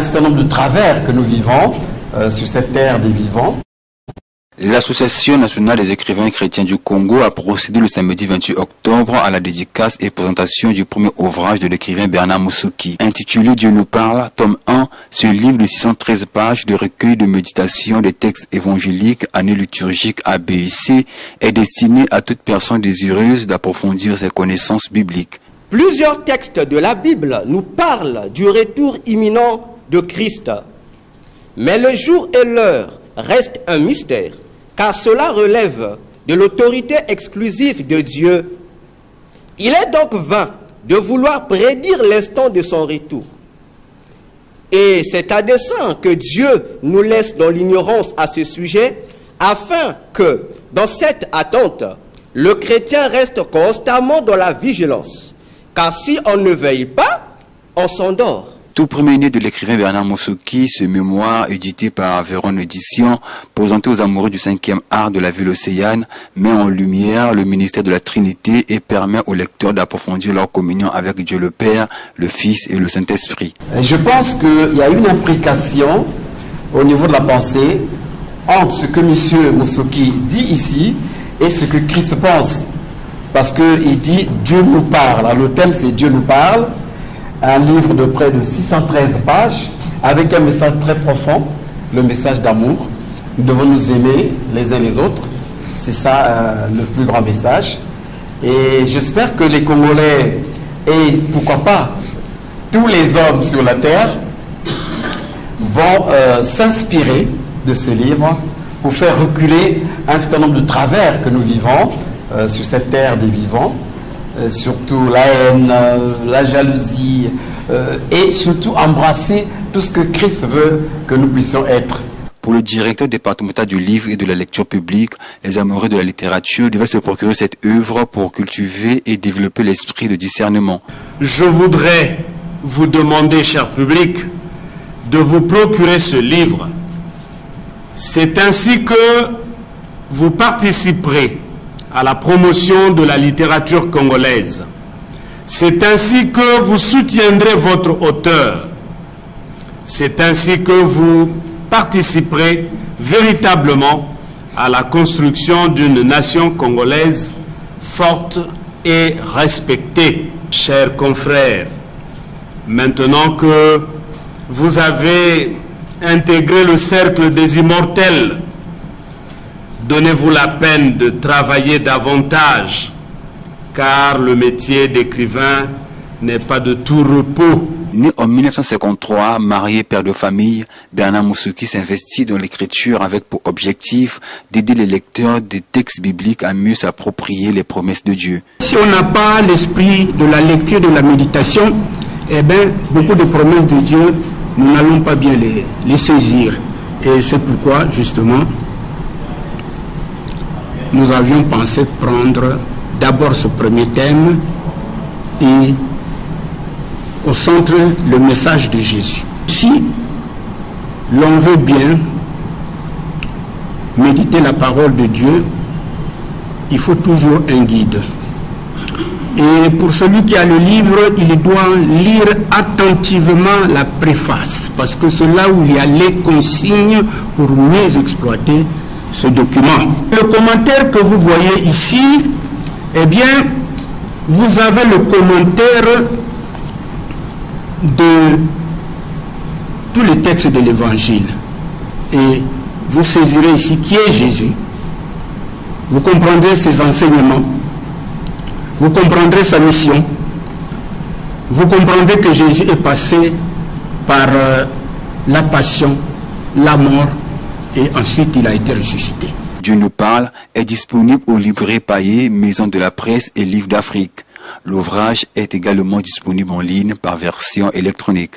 certain nombre de travers que nous vivons sur cette terre des vivants. L'Association nationale des écrivains chrétiens du Congo a procédé le samedi 28 octobre à la dédicace et présentation du premier ouvrage de l'écrivain Bernard Moussouki, intitulé Dieu nous parle, tome 1. Ce livre de 613 pages de recueil de méditation des textes évangéliques, année liturgique ABC, est destiné à toute personne désireuse d'approfondir ses connaissances bibliques. Plusieurs textes de la Bible nous parlent du retour imminent de Christ. Mais le jour et l'heure restent un mystère, car cela relève de l'autorité exclusive de Dieu. Il est donc vain de vouloir prédire l'instant de son retour. Et c'est à dessein que Dieu nous laisse dans l'ignorance à ce sujet, afin que, dans cette attente, le chrétien reste constamment dans la vigilance. Car si on ne veille pas, on s'endort. Tout premier-né de l'écrivain Bernard Moussouki, ce mémoire édité par Véron Édition, présenté aux amoureux du 5e art de la ville océane, met en lumière le ministère de la Trinité et permet aux lecteurs d'approfondir leur communion avec Dieu le Père, le Fils et le Saint-Esprit. Je pense qu'il y a une imbrication au niveau de la pensée entre ce que M. Moussouki dit ici et ce que Christ pense. Parce qu'il dit Dieu nous parle. Alors, le thème c'est Dieu nous parle. Un livre de près de 613 pages avec un message très profond, le message d'amour. Nous devons nous aimer les uns les autres. C'est ça le plus grand message. Et j'espère que les Congolais et pourquoi pas tous les hommes sur la terre vont s'inspirer de ce livre pour faire reculer un certain nombre de travers que nous vivons sur cette terre des vivants. Surtout la haine, la jalousie et surtout embrasser tout ce que Christ veut que nous puissions être. Pour le directeur départemental du livre et de la lecture publique, les amoureux de la littérature devaient se procurer cette œuvre pour cultiver et développer l'esprit de discernement. Je voudrais vous demander, cher public, de vous procurer ce livre. C'est ainsi que vous participerez à la promotion de la littérature congolaise. C'est ainsi que vous soutiendrez votre auteur. C'est ainsi que vous participerez véritablement à la construction d'une nation congolaise forte et respectée. Chers confrères, maintenant que vous avez intégré le cercle des immortels, donnez-vous la peine de travailler davantage, car le métier d'écrivain n'est pas de tout repos. Né en 1953, marié, père de famille, Bernard Moussouki s'investit dans l'écriture avec pour objectif d'aider les lecteurs des textes bibliques à mieux s'approprier les promesses de Dieu. Si on n'a pas l'esprit de la lecture, de la méditation, eh bien, beaucoup de promesses de Dieu, nous n'allons pas bien les saisir. Et c'est pourquoi, justement, nous avions pensé prendre d'abord ce premier thème et au centre le message de Jésus. Si l'on veut bien méditer la parole de Dieu, il faut toujours un guide. Et pour celui qui a le livre, il doit lire attentivement la préface, parce que c'est là où il y a les consignes pour mieux exploiter ce document. Le commentaire que vous voyez ici, eh bien, vous avez le commentaire de tous les textes de l'Évangile. Et vous saisirez ici qui est Jésus. Vous comprendrez ses enseignements. Vous comprendrez sa mission. Vous comprendrez que Jésus est passé par la passion, la mort, et ensuite il a été ressuscité. Dieu nous parle est disponible aux librairies Paillé, Maison de la Presse et Livres d'Afrique. L'ouvrage est également disponible en ligne par version électronique.